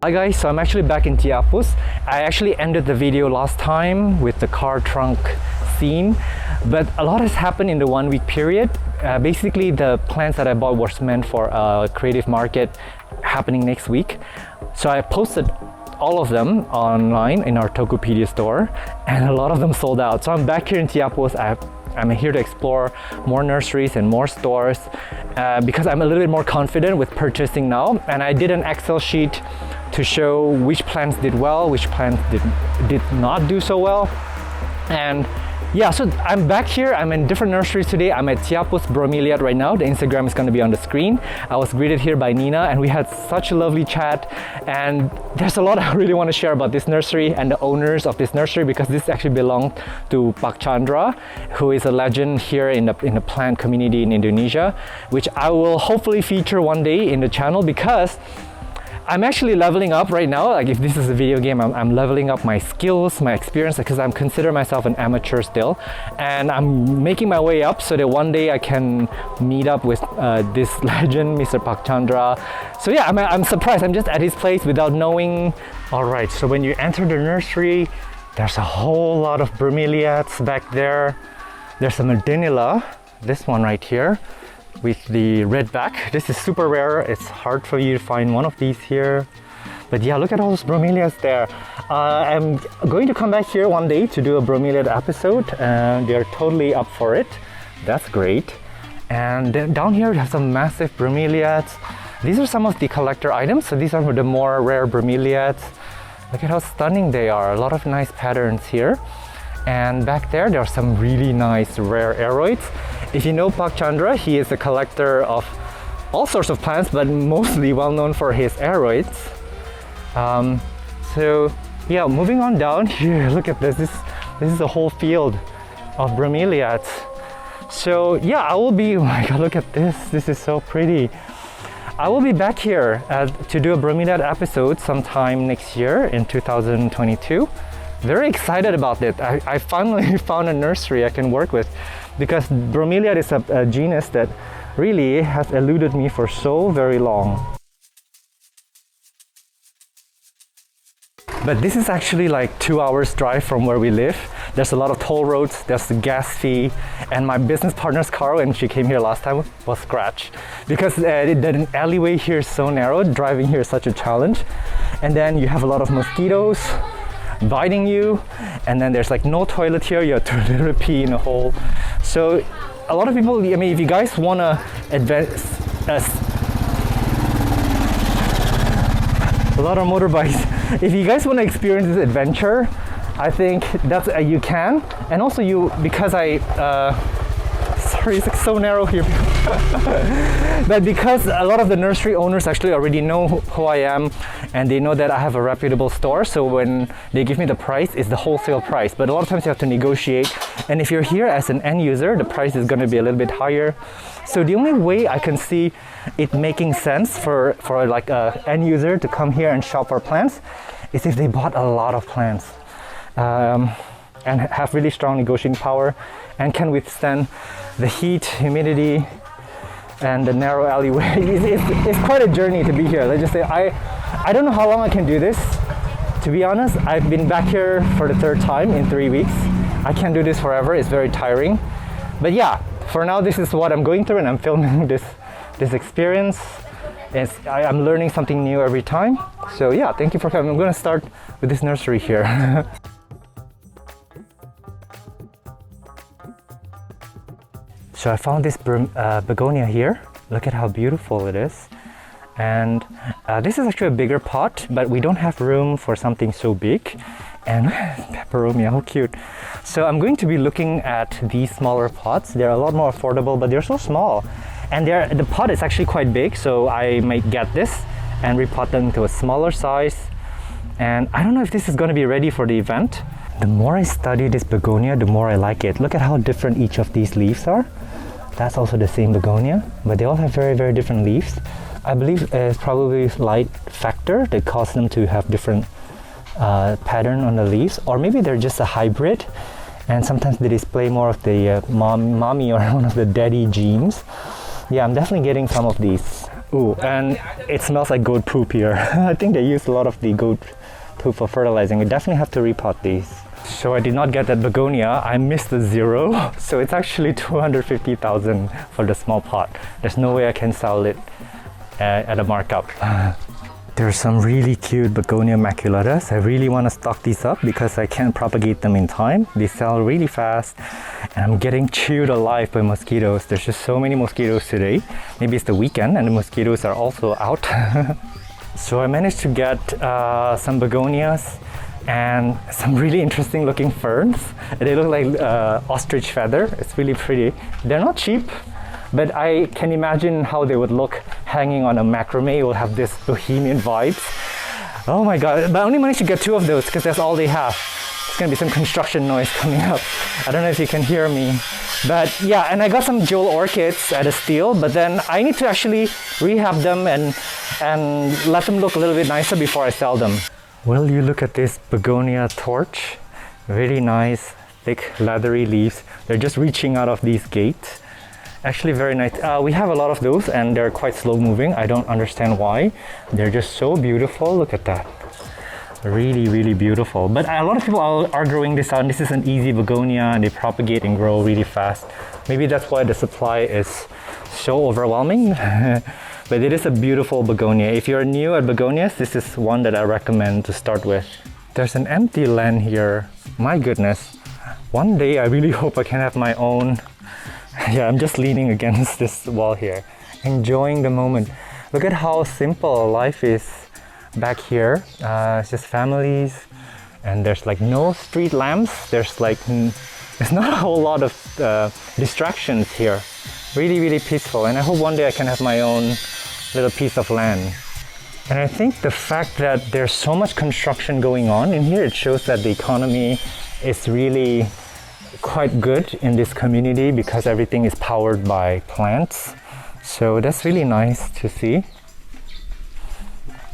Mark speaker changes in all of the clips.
Speaker 1: Hi guys, so I'm actually back in Ciapus. I actually ended the video last time with the car trunk scene, but a lot has happened in the 1 week period. Basically, the plants that I bought was meant for a creative market happening next week. So I posted all of them online in our Tokopedia store, and a lot of them sold out. So I'm back here in Ciapus. I'm here to explore more nurseries and more stores because I'm a little bit more confident with purchasing now. And I did an Excel sheet to show which plants did well, which plants did not do so well. And yeah, so I'm back here. I'm in different nurseries today. I'm at Ciapus bromeliad right now. The Instagram is going to be on the screen. I was greeted here by Nina and we had such a lovely chat. And there's a lot I really want to share about this nursery and the owners of this nursery, because this actually belonged to Pak Chandra, who is a legend here in the plant community in Indonesia, which I will hopefully feature one day in the channel, because I'm actually leveling up right now. Like, if this is a video game, I'm leveling up my skills, my experience, because I'm consider myself an amateur still, and I'm making my way up so that one day I can meet up with this legend, Mr. Pak Chandra. So yeah, I'm surprised. I'm just at his place without knowing. All right, so when you enter the nursery, there's a whole lot of bromeliads back there. There's a Madinila, this one right here, with the red back. This is super rare. It's hard for you to find one of these here. But yeah, look at all those bromeliads there. I'm going to come back here one day to do a bromeliad episode, and they're totally up for it. That's great. And then down here we have some massive bromeliads. These are some of the collector items. So these are the more rare bromeliads. Look at how stunning they are. A lot of nice patterns here. And back there are some really nice rare aeroids. If you know Pak Chandra, he is a collector of all sorts of plants, but mostly well known for his aeroids. So yeah, moving on down here, look at this. This is a whole field of bromeliads. So yeah, I will be, oh my god, look at this. This is so pretty. I will be back here to do a bromeliad episode sometime next year in 2022. Very excited about it. I finally found a nursery I can work with, because bromeliad is a genus that really has eluded me for so very long. But this is actually like 2 hours drive from where we live. There's a lot of toll roads, there's the gas fee, and my business partner's car, when she came here last time, was scratched. Because the alleyway here is so narrow, driving here is such a challenge. And then you have a lot of mosquitoes biting you, and then there's like no toilet here. You have to literally pee in a hole. So a lot of people, I mean, if you guys want to advance, a lot of motorbikes, if you guys want to experience this adventure, I think that's you can. And also because sorry, it's like so narrow here. But because a lot of the nursery owners actually already know who I am, and they know that I have a reputable store, so when they give me the price, it's the wholesale price. But a lot of times you have to negotiate, and if you're here as an end user, the price is going to be a little bit higher. So the only way I can see it making sense for like an end user to come here and shop for plants is if they bought a lot of plants and have really strong negotiating power and can withstand the heat, humidity, and the narrow alleyway. It's quite a journey to be here. Let's just say I don't know how long I can do this. To be honest, I've been back here for the 3rd time in 3 weeks. I can't do this forever. It's very tiring. But yeah, for now, this is what I'm going through, and I'm filming this experience. I'm learning something new every time. So yeah, thank you for coming. I'm going to start with this nursery here. So I found this begonia here. Look at how beautiful it is. And this is actually a bigger pot, but we don't have room for something so big. And peperomia, how cute. So I'm going to be looking at these smaller pots. They're a lot more affordable, but they're so small. And the pot is actually quite big, so I might get this and repot them to a smaller size. And I don't know if this is going to be ready for the event. The more I study this begonia, the more I like it. Look at how different each of these leaves are. That's also the same begonia, but they all have very, very different leaves. I believe it's probably light factor that causes them to have different pattern on the leaves, or maybe they're just a hybrid, and sometimes they display more of the mommy or one of the daddy genes. Yeah, I'm definitely getting some of these Ooh, and it smells like goat poop here. I think they use a lot of the goat poop for fertilizing. We definitely have to repot these. So I did not get that begonia. I missed the 0. So it's actually 250,000 for the small pot. There's no way I can sell it at a markup. There's some really cute Begonia maculatas. I really want to stock these up because I can't propagate them in time. They sell really fast and I'm getting chewed alive by mosquitoes. There's just so many mosquitoes today. Maybe it's the weekend and the mosquitoes are also out. So I managed to get some begonias and some really interesting looking ferns. They look like ostrich feather. It's really pretty. They're not cheap, but I can imagine how they would look hanging on a macrame. It will have this bohemian vibes. Oh my god, but I only managed to get 2 of those because that's all they have. There's gonna be some construction noise coming up. I don't know if you can hear me. But yeah, and I got some jewel orchids at a steal, but then I need to actually rehab them and let them look a little bit nicer before I sell them. Well, you look at this Begonia Torch. Really nice, thick, leathery leaves. They're just reaching out of these gates. Actually very nice. We have a lot of those and they're quite slow moving. I don't understand why. They're just so beautiful. Look at that. Really, really beautiful. But a lot of people are growing this out. This is an easy begonia and they propagate and grow really fast. Maybe that's why the supply is so overwhelming. But it is a beautiful begonia. If you're new at begonias, this is one that I recommend to start with. There's an empty land here. My goodness. One day I really hope I can have my own. Yeah, I'm just leaning against this wall here, enjoying the moment. Look at how simple life is back here. It's just families, and there's like no street lamps. There's not a whole lot of distractions here. Really, really peaceful, and I hope one day I can have my own little piece of land. And I think the fact that there's so much construction going on in here, it shows that the economy is really quite good in this community because everything is powered by plants. So that's really nice to see.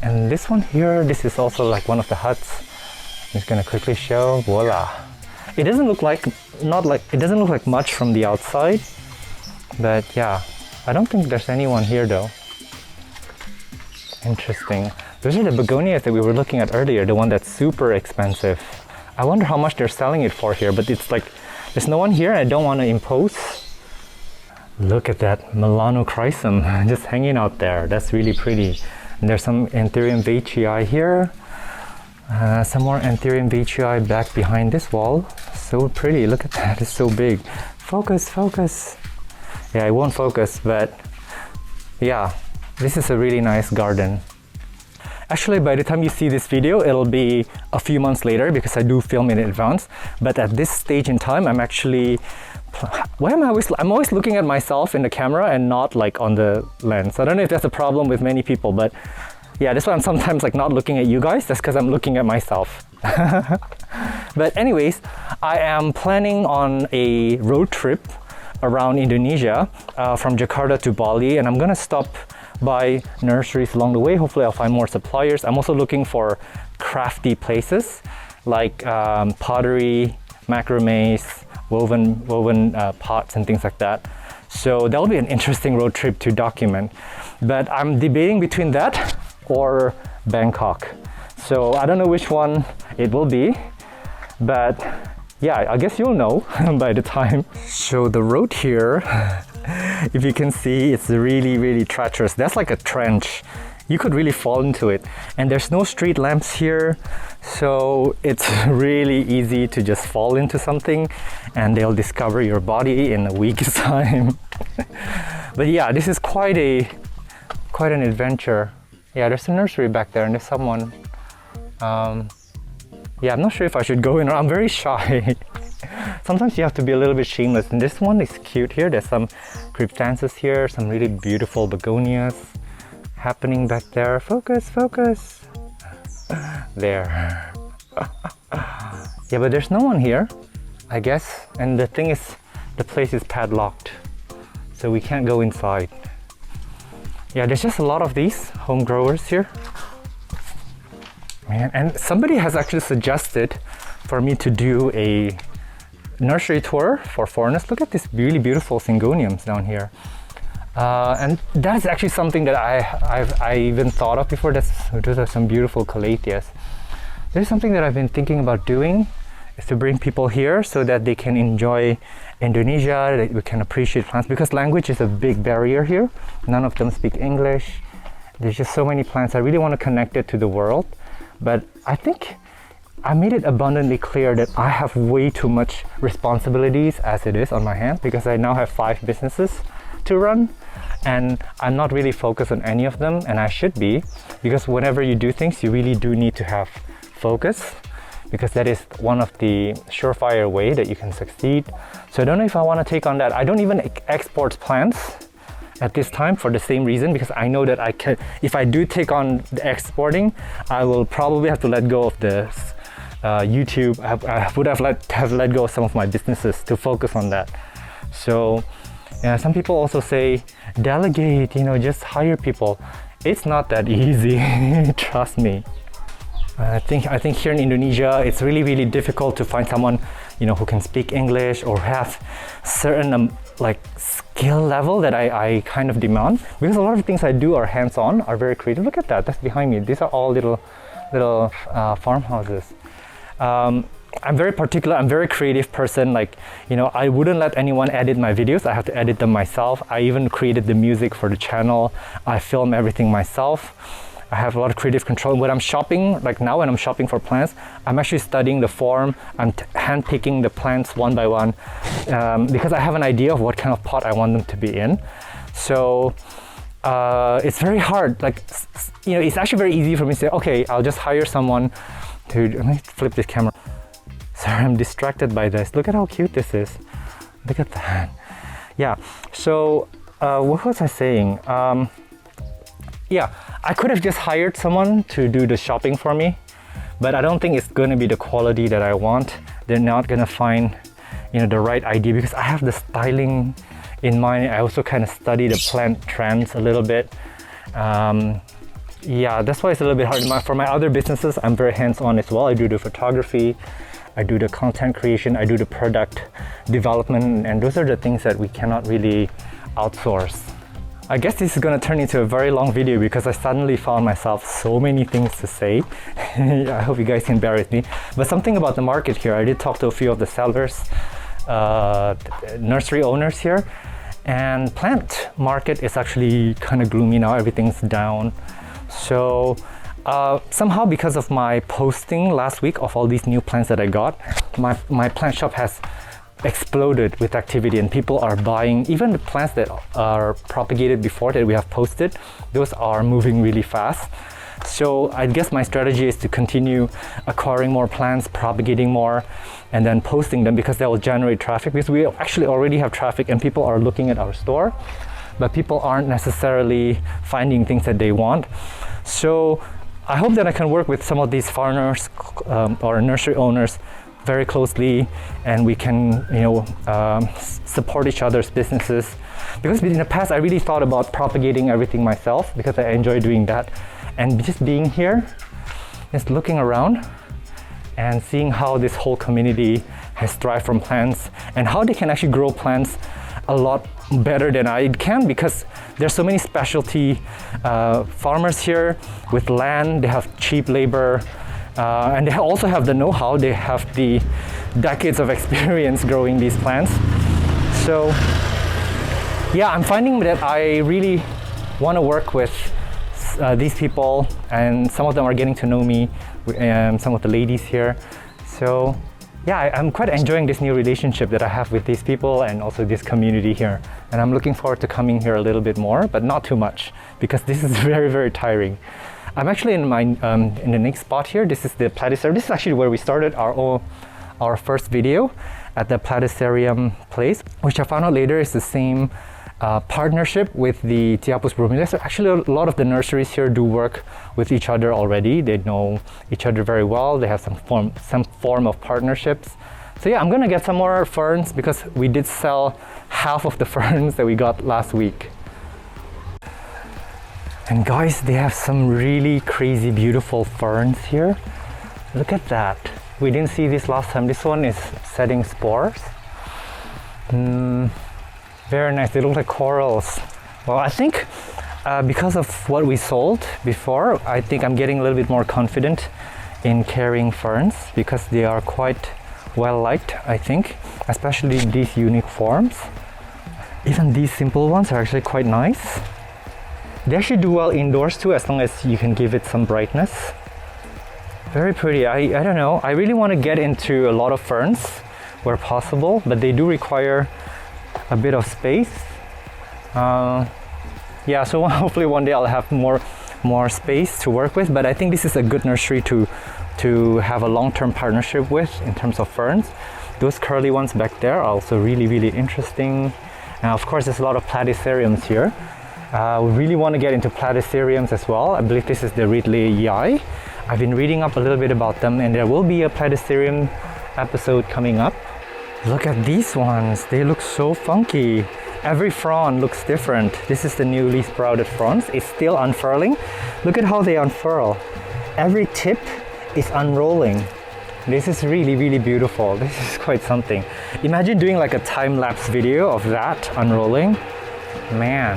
Speaker 1: And this one here, this is also like one of the huts. I'm just gonna quickly show. Voila! It doesn't look like much from the outside, but yeah, I don't think there's anyone here though. Interesting. Those are the begonias that we were looking at earlier, the one that's super expensive. I wonder how much they're selling it for here, but it's like there's no one here and I don't want to impose. Look at that melanochrysum just hanging out there. That's really pretty. And there's some Anthurium veitchii here. Some more Anthurium veitchii back behind this wall. So pretty. Look at that. It's so big. Focus, focus. Yeah, it won't focus, but yeah, this is a really nice garden. Actually, by the time you see this video, it'll be a few months later because I do film in advance. But at this stage in time, I'm actually, I'm always looking at myself in the camera and not like on the lens. I don't know if that's a problem with many people, but yeah, that's why I'm sometimes like not looking at you guys. That's because I'm looking at myself. But anyways, I am planning on a road trip around Indonesia from Jakarta to Bali, and I'm gonna stop by nurseries along the way. Hopefully I'll find more suppliers. I'm also looking for crafty places like pottery, macrames, woven pots and things like that. So that'll be an interesting road trip to document. But I'm debating between that or Bangkok. So I don't know which one it will be, but yeah, I guess you'll know by the time. So the road here, if you can see, it's really, really treacherous. That's like a trench. You could really fall into it. And there's no street lamps here, so it's really easy to just fall into something and they'll discover your body in a week's time. But yeah, this is quite an adventure. Yeah, there's a nursery back there and there's someone. Yeah, I'm not sure if I should go in or I'm very shy. Sometimes you have to be a little bit shameless. And this one is cute here. There's some cryptanthus here, some really beautiful begonias happening back there. Focus, focus. There. Yeah, but there's no one here, I guess. And the thing is, the place is padlocked, so we can't go inside. Yeah, there's just a lot of these home growers here. Man, and somebody has actually suggested for me to do a nursery tour for foreigners. Look at these really beautiful syngoniums down here. And that's actually something that I even thought of before. Those are some beautiful calatheas. There's something that I've been thinking about doing, is to bring people here so that they can enjoy Indonesia, that we can appreciate plants, because language is a big barrier here. None of them speak English. There's just so many plants. I really want to connect it to the world, but I think I made it abundantly clear that I have way too much responsibilities as it is on my hands, because I now have 5 businesses to run, and I'm not really focused on any of them, and I should be, because whenever you do things, you really do need to have focus, because that is one of the surefire way that you can succeed. So I don't know if I want to take on that. I don't even export plants at this time for the same reason, because I know that I can, if I do take on the exporting, I will probably have to let go of the YouTube. I would have let go of some of my businesses to focus on that. So yeah, some people also say, delegate, just hire people. It's not that easy, trust me. I think here in Indonesia, it's really, really difficult to find someone, who can speak English or have certain skill level that I kind of demand. Because a lot of things I do are hands-on, are very creative. Look at that, that's behind me. These are all little farmhouses. I'm very particular, I'm a very creative person. I wouldn't let anyone edit my videos. I have to edit them myself. I even created the music for the channel. I film everything myself. I have a lot of creative control. When I'm shopping, like now when I'm shopping for plants, I'm actually studying the form. I'm hand-picking the plants one by one, because I have an idea of what kind of pot I want them to be in. So it's very hard. It's actually very easy for me to say, okay, I'll just hire someone to, let me flip this camera. Sorry, I'm distracted by this. Look at how cute this is. Look at that. Yeah, so what was I saying? Yeah, I could have just hired someone to do the shopping for me, but I don't think it's going to be the quality that I want. They're not going to find, the right idea, because I have the styling in mind. I also kind of study the plant trends a little bit. Yeah, that's why it's a little bit hard. For my other businesses, I'm very hands-on as well. I do the photography, I do the content creation, I do the product development, and those are the things that we cannot really outsource. I guess this is going to turn into a very long video because I suddenly found myself so many things to say. I hope you guys can bear with me. But something about the market here, I did talk to a few of the sellers, nursery owners here, and plant market is actually kind of gloomy now. Everything's down. So somehow, because of my posting last week of all these new plants that I got, my plant shop has exploded with activity, and people are buying. Even the plants that are propagated before that we have posted, those are moving really fast. So I guess my strategy is to continue acquiring more plants, propagating more, and then posting them, because that will generate traffic, because we actually already have traffic and people are looking at our store, but people aren't necessarily finding things that they want. So I hope that I can work with some of these farmers or nursery owners very closely, and we can support each other's businesses, because in the past I really thought about propagating everything myself, because I enjoy doing that, and just being here, just looking around and seeing how this whole community has thrived from plants, and how they can actually grow plants a lot better than I can, because there's so many specialty farmers here with land. They have cheap labor, and they also have the know-how. They have the decades of experience growing these plants. So yeah, I'm finding that I really want to work with these people, and some of them are getting to know me, some of the ladies here. So yeah, I'm quite enjoying this new relationship that I have with these people and also this community here. And I'm looking forward to coming here a little bit more, but not too much, because this is very, very tiring. I'm actually in the next spot here. This is the Platycerium. This is actually where we started our first video, at the Platycerium place, which I found out later is the same partnership with the Ciapus bromeliads. So actually, a lot of the nurseries here do work with each other already. They know each other very well. They have some form of partnerships. So yeah, I'm gonna get some more ferns, because we did sell half of the ferns that we got last week. And guys, they have some really crazy beautiful ferns here. Look at that. We didn't see this last time. This one is setting spores. Very nice. They look like corals. Well, I think because of what we sold before, I think I'm getting a little bit more confident in carrying ferns because they are quite well liked, I think, especially these unique forms. Even these simple ones are actually quite nice. They actually do well indoors too, as long as you can give it some brightness. Very pretty. I don't know, I really want to get into a lot of ferns where possible, but they do require a bit of space. Yeah, so hopefully one day I'll have more space to work with, but I think this is a good nursery to have a long-term partnership with in terms of ferns. Those curly ones back there are also really interesting. Now, of course, there's a lot of platyceriums here. We really want to get into platyceriums as well. I believe this is the Ridleyi. I've been reading up a little bit about them, and there will be a platycerium episode coming up. Look at these ones, they look so funky. Every frond looks different. This is the newly sprouted fronds. It's still unfurling. Look at how they unfurl. Every tip is unrolling. This is really beautiful. This is quite something. Imagine doing like a time-lapse video of that unrolling. Man.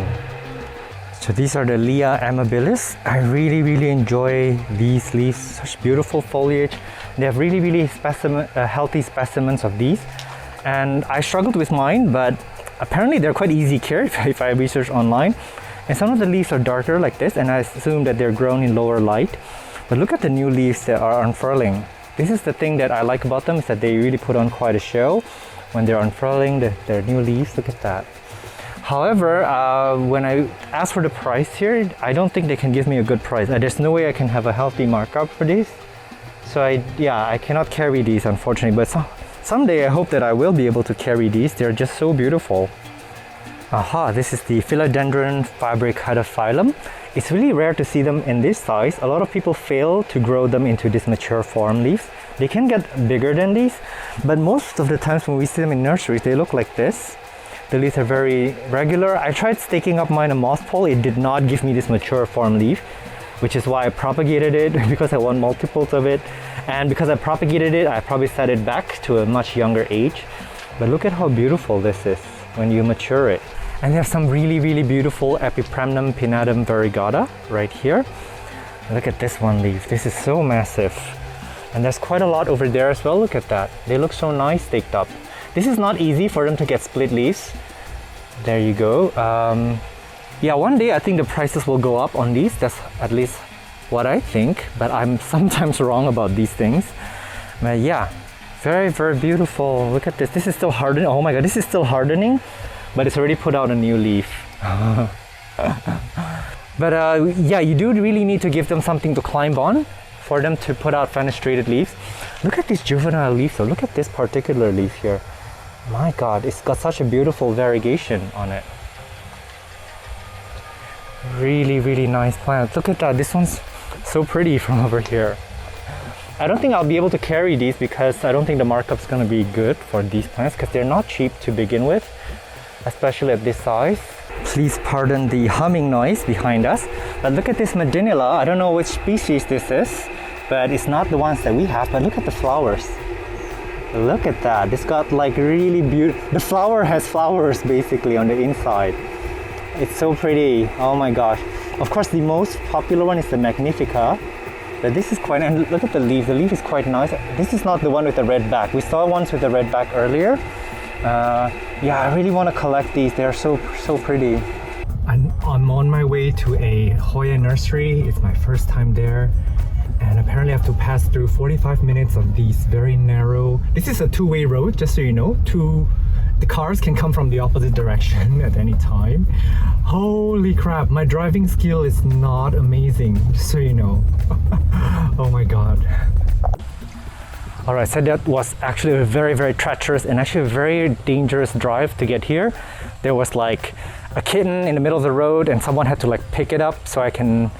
Speaker 1: So these are the Lea amabilis. I really enjoy these leaves. Such beautiful foliage. They have really healthy specimens of these. And I struggled with mine, but apparently they're quite easy care if I research online. And some of the leaves are darker like this, and I assume that they're grown in lower light. But look at the new leaves that are unfurling. This is the thing that I like about them, is that they really put on quite a show when they're unfurling their new leaves. Look at that. However, when I ask for the price here, I don't think they can give me a good price. There's no way I can have a healthy markup for these. So I cannot carry these, unfortunately. But someday I hope that I will be able to carry these. They're just so beautiful. Aha, this is the Philodendron fabricata phylum. It's really rare to see them in this size. A lot of people fail to grow them into this mature form leaves. They can get bigger than these, but most of the times when we see them in nurseries, they look like this. The leaves are very regular. I tried staking up mine a moss pole. It did not give me this mature form leaf, which is why I propagated it, because I want multiples of it. And because I propagated it, I probably set it back to a much younger age. But look at how beautiful this is when you mature it. And they have some really beautiful Epipremnum pinatum variegata right here. Look at this one leaf. This is so massive. And there's quite a lot over there as well. Look at that. They look so nice staked up. This is not easy for them to get split leaves. There you go. Yeah, one day I think the prices will go up on these. That's at least what I think, but I'm sometimes wrong about these things. But yeah, very beautiful. Look at this. This is still hardening. Oh my god, this is still hardening, but it's already put out a new leaf. But yeah, you do really need to give them something to climb on for them to put out fenestrated leaves. Look at these juvenile leaves though. Look at this particular leaf here. My god, it's got such a beautiful variegation on it. Really nice plant. Look at that. This one's so pretty from over here. I don't think I'll be able to carry these because I don't think the markup's going to be good for these plants because they're not cheap to begin with, especially at this size. Please pardon the humming noise behind us. But look at this Madinila. I don't know which species this is, but it's not the ones that we have. But look at the flowers. Look at that. It's got like really beautiful. The flower has flowers basically on the inside. It's so pretty. Oh my gosh. Of course, the most popular one is the Magnifica. But this is quite, and look at the leaf. The leaf is quite nice. This is not the one with the red back. We saw ones with the red back earlier. Yeah, I really want to collect these. They're so pretty. I'm on my way to a Hoya Nursery. It's my first time there. And apparently I have to pass through 45 minutes of these very narrow... This is a two-way road, just so you know. The cars can come from the opposite direction at any time. Holy crap, my driving skill is not amazing, just so you know. Oh my god. Alright, so that was actually a very treacherous and actually a very dangerous drive to get here. There was like a kitten in the middle of the road and someone had to like pick it up so I can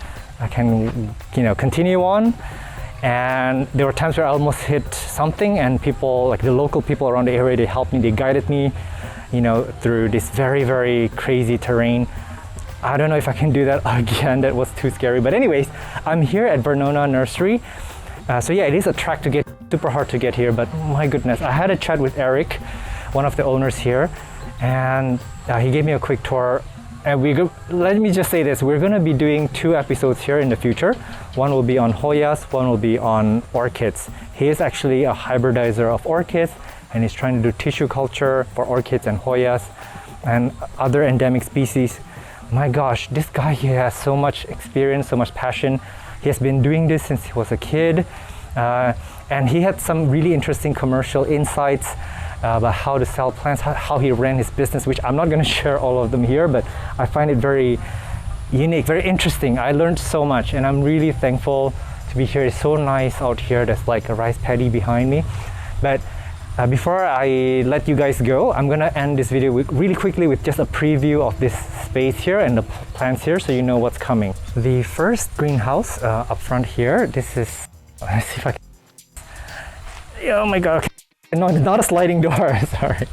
Speaker 1: continue on. And there were times where I almost hit something and people, like the local people around the area, they helped me, they guided me, through this very crazy terrain. I don't know if I can do that again, that was too scary. But anyways, I'm here at Vernon Nursery. So yeah, it is a trek to get, super hard to get here, but my goodness, I had a chat with Eric, one of the owners here, and he gave me a quick tour And let me just say this, we're going to be doing 2 episodes here in the future. One will be on Hoyas, one will be on orchids. He is actually a hybridizer of orchids, and he's trying to do tissue culture for orchids and Hoyas and other endemic species. My gosh, this guy, he has so much experience, so much passion. He has been doing this since he was a kid. And he had some really interesting commercial insights about how to sell plants, how he ran his business, which I'm not going to share all of them here, but I find it very unique, very interesting. I learned so much, and I'm really thankful to be here. It's so nice out here. There's like a rice paddy behind me. But before I let you guys go, I'm going to end this video really quickly with just a preview of this space here and the plants here, so you know what's coming. The first greenhouse up front here, this is, let's see if I can, oh my god, no, it's not a sliding door, sorry.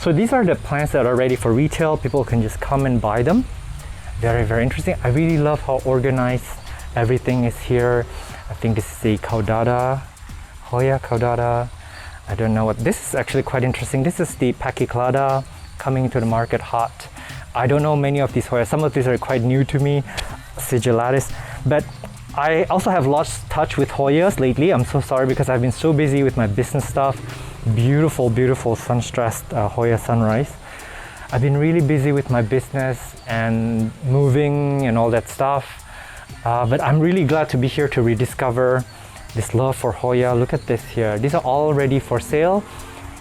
Speaker 1: So these are the plants that are ready for retail. People can just come and buy them. Very, very interesting. I really love how organized everything is here. I think this is a caudata, Hoya caudata. I don't know what, this is actually quite interesting. This is the pachyclada coming to the market hot. I don't know many of these Hoyas. Some of these are quite new to me, sigillatus. But I also have lost touch with Hoyas lately. I'm so sorry because I've been so busy with my business stuff. Beautiful, beautiful sun-stressed Hoya sunrise. I've been really busy with my business and moving and all that stuff. But I'm really glad to be here to rediscover this love for Hoya. Look at this here. These are all ready for sale.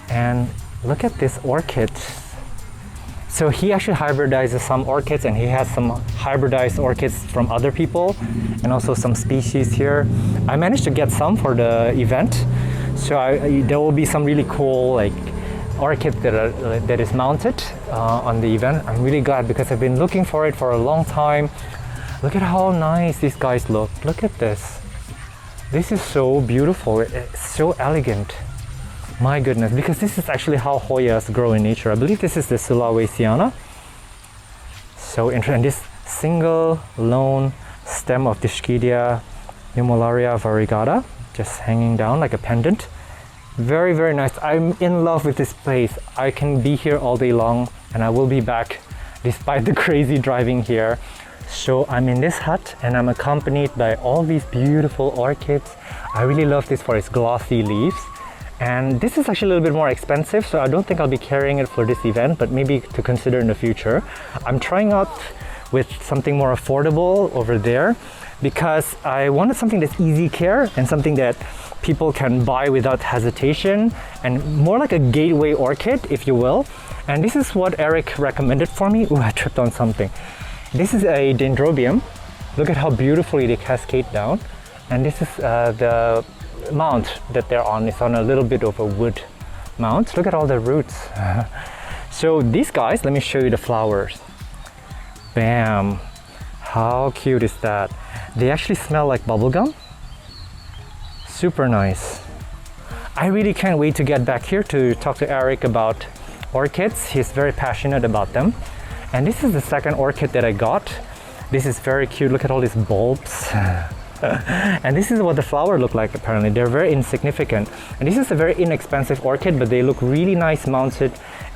Speaker 1: And look at this orchid. So he actually hybridizes some orchids, and he has some hybridized orchids from other people and also some species here. I managed to get some for the event. So there will be some really cool like orchid that is mounted on the event. I'm really glad because I've been looking for it for a long time. Look at how nice these guys look. Look at this. This is so beautiful. It's so elegant. My goodness, because this is actually how Hoyas grow in nature. I believe this is the Sulawesiana. So interesting. This single lone stem of Discredia Numularia variegata, just hanging down like a pendant. Very, very nice. I'm in love with this place. I can be here all day long, and I will be back despite the crazy driving here. So I'm in this hut, and I'm accompanied by all these beautiful orchids. I really love this for its glossy leaves. And this is actually a little bit more expensive, so I don't think I'll be carrying it for this event, but maybe to consider in the future. I'm trying out with something more affordable over there because I wanted something that's easy care and something that people can buy without hesitation, and more like a gateway orchid, if you will. And this is what Eric recommended for me. Ooh, I tripped on something. This is a dendrobium. Look at how beautifully they cascade down. And this is the mount that they're on. It's on a little bit of a wood mount. Look at all the roots. So these guys, let me show you the flowers. Bam! How cute is that? They actually smell like bubblegum. Super nice. I really can't wait to get back here to talk to Eric about orchids. He's very passionate about them. And this is the second orchid that I got. This is very cute. Look at all these bulbs. And this is what the flower look like apparently. They're very insignificant. And this is a very inexpensive orchid, but they look really nice mounted.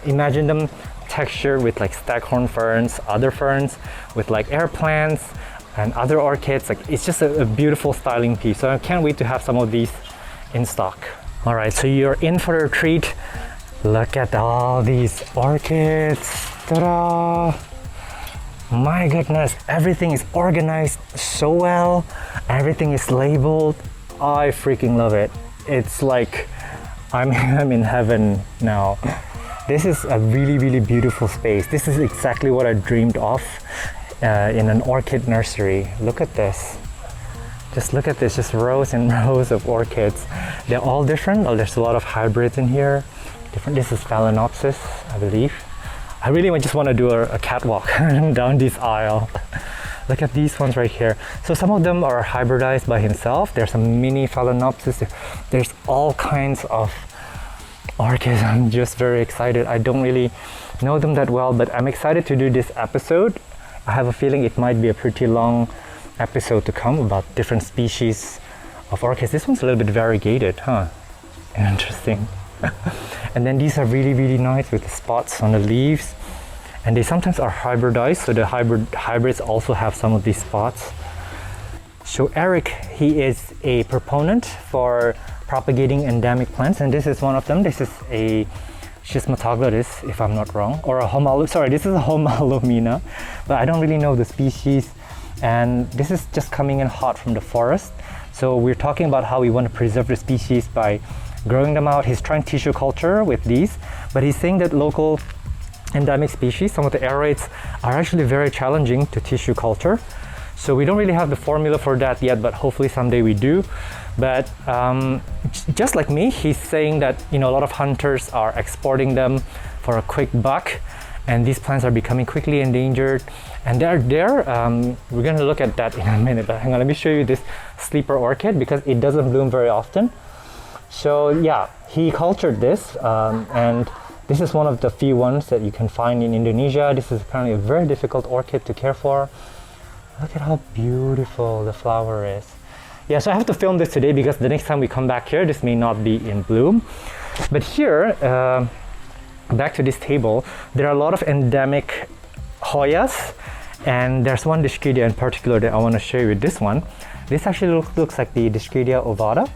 Speaker 1: Imagine them textured with like staghorn ferns, other ferns, with like air plants and other orchids. Like it's just a beautiful styling piece. So I can't wait to have some of these in stock. All right, so you're in for a treat. Look at all these orchids. Ta-da! My goodness, everything is organized so well. Everything is labeled. I freaking love it. It's like I'm in heaven now. This is a really, really beautiful space. This is exactly what I dreamed of in an orchid nursery. Look at this. Just look at this, just rows and rows of orchids. They're all different. Oh, there's a lot of hybrids in here. This is Phalaenopsis, I believe. I really just want to do a catwalk down this aisle. Look at these ones right here. So some of them are hybridized by himself. There's some mini Phalaenopsis. There's all kinds of orchids. I'm just very excited. I don't really know them that well, but I'm excited to do this episode. I have a feeling it might be a pretty long episode to come about different species of orchids. This one's a little bit variegated, huh? Interesting. And then these are really, really nice with the spots on the leaves. and they sometimes are hybridized, so the hybrids also have some of these spots. So Eric, he is a proponent for propagating endemic plants, and this is one of them. This is a Schismatoglotis, if I'm not wrong, or this is a Homalomina, but I don't really know the species. And this is just coming in hot from the forest. So we're talking about how we want to preserve the species by growing them out. He's trying tissue culture with these, but he's saying that local endemic species, some of the aerates, are actually very challenging to tissue culture. So we don't really have the formula for that yet, but hopefully someday we do. But just like me, he's saying that, you know, a lot of hunters are exporting them for a quick buck, and these plants are becoming quickly endangered. And they're there. We're going to look at that in a minute, but hang on, let me show you this sleeper orchid because it doesn't bloom very often. So yeah, he cultured this, and this is one of the few ones that you can find in Indonesia. This is apparently a very difficult orchid to care for. Look at how beautiful the flower is. Yeah, so I have to film this today because the next time we come back here, this may not be in bloom. But here, back to this table, there are a lot of endemic Hoyas, and there's one Discredia in particular that I want to show you. This one, this actually looks like the Discredia Ovada,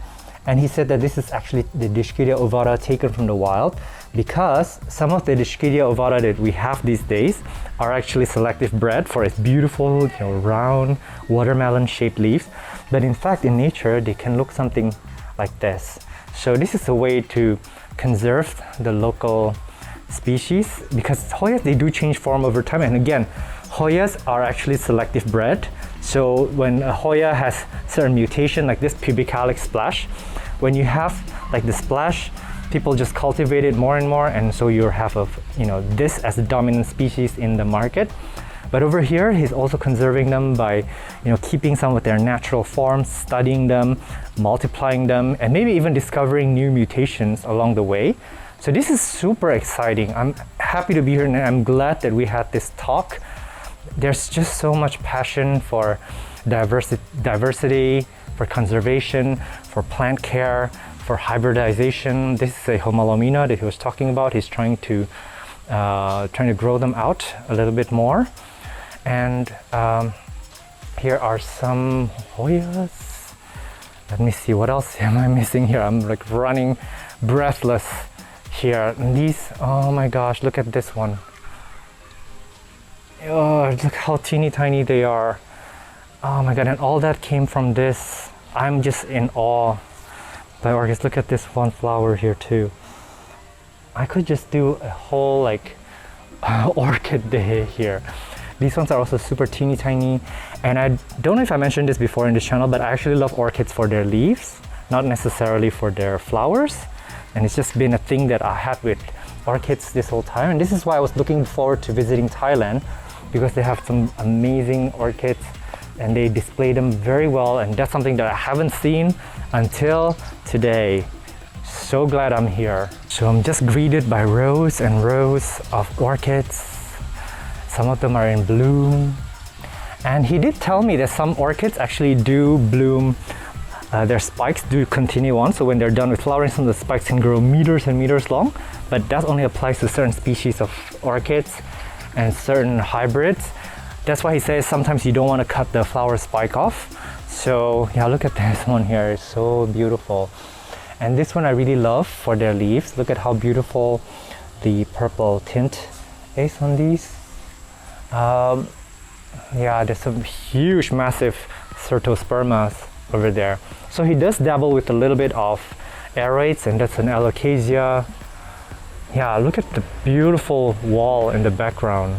Speaker 1: and he said that this is actually the Discredia Ovada taken from the wild, because some of the Discredia Ovada that we have these days are actually selective bred for its beautiful, you know, round watermelon-shaped leaves. But in fact, in nature, they can look something like this. So this is a way to conserve the local species, because Hoyas, they do change form over time. And again, Hoyas are actually selective bred. So when a Hoya has certain mutation like this pubic calyx splash, when you have like the splash, people just cultivate it more and more, and so you have this as the dominant species in the market. But over here, he's also conserving them by, keeping some of their natural forms, studying them, multiplying them, and maybe even discovering new mutations along the way. So this is super exciting. I'm happy to be here, and I'm glad that we had this talk. There's just so much passion for diversity, for conservation, for plant care, for hybridization. This is a Homalomina that he was talking about. He's trying to grow them out a little bit more. And here are some Hoyas. Let me see, what else am I missing here? I'm like running breathless here. And these, oh my gosh, look at this one. Oh, look how teeny tiny they are. Oh my god, and all that came from this. I'm just in awe by orchids. Look at this one flower here too. I could just do a whole orchid day here. These ones are also super teeny tiny, and I don't know if I mentioned this before in this channel, but I actually love orchids for their leaves, not necessarily for their flowers. And it's just been a thing that I had with orchids this whole time, and this is why I was looking forward to visiting Thailand, because they have some amazing orchids and they display them very well, and that's something that I haven't seen until today. So glad I'm here. So I'm just greeted by rows and rows of orchids. Some of them are in bloom, and he did tell me that some orchids actually do bloom. Their spikes do continue on, so when they're done with flowering, some of the spikes can grow meters and meters long, but that only applies to certain species of orchids and certain hybrids. That's why he says sometimes you don't want to cut the flower spike off. So yeah, look at this one here, it's so beautiful. And this one I really love for their leaves. Look at how beautiful the purple tint is on these. Yeah, there's some huge, massive certospermas over there. So he does dabble with a little bit of aerates, and that's an alocasia. Yeah, look at the beautiful wall in the background.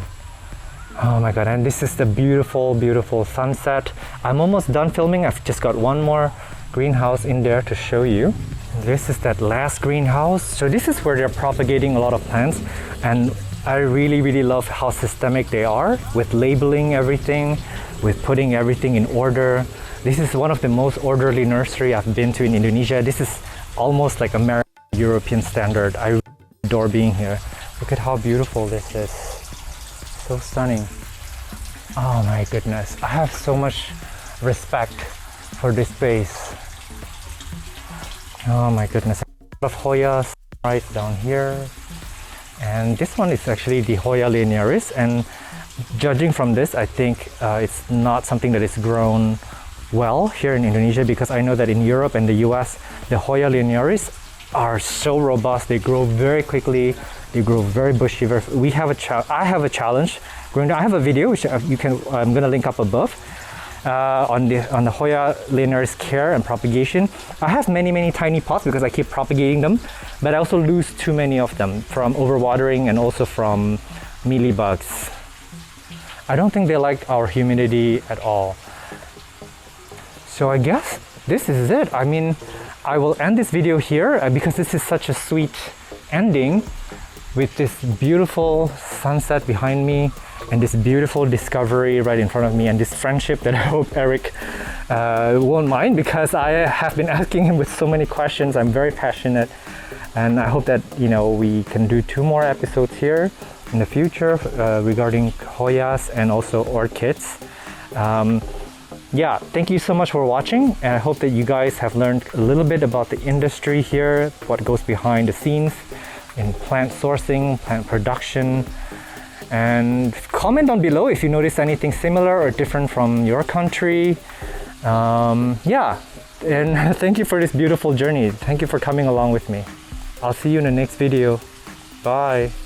Speaker 1: Oh my god, and this is the beautiful, beautiful sunset. I'm almost done filming. I've just got one more greenhouse in there to show you. This is that last greenhouse. So this is where they're propagating a lot of plants, and I really, really love how systemic they are with labeling everything, with putting everything in order. This is one of the most orderly nursery I've been to in Indonesia. This is almost like American European standard. I adore being here. Look at how beautiful this is. So stunning. Oh my goodness. I have so much respect for this space. Oh my goodness. A lot of Hoyas right down here. And this one is actually the Hoya linearis, and judging from this, I think it's not something that is grown well here in Indonesia, because I know that in Europe and the US, the Hoya linearis are so robust. They grow very quickly. They grow very bushy. I have a challenge. I have a video which I'm gonna link up above on the Hoya linearis care and propagation. I have many tiny pots because I keep propagating them, but I also lose too many of them from overwatering and also from mealybugs. I don't think they like our humidity at all. So I guess this is it. I mean, I will end this video here because this is such a sweet ending with this beautiful sunset behind me and this beautiful discovery right in front of me, and this friendship that I hope Eric won't mind, because I have been asking him with so many questions. I'm very passionate, and I hope that, you know, we can do 2 more episodes here in the future regarding Hoyas and also orchids. Yeah, thank you so much for watching, and I hope that you guys have learned a little bit about the industry here, what goes behind the scenes in plant sourcing, plant production. And comment down below if you notice anything similar or different from your country. Yeah, and thank you for this beautiful journey. Thank you for coming along with me. I'll see you in the next video. Bye.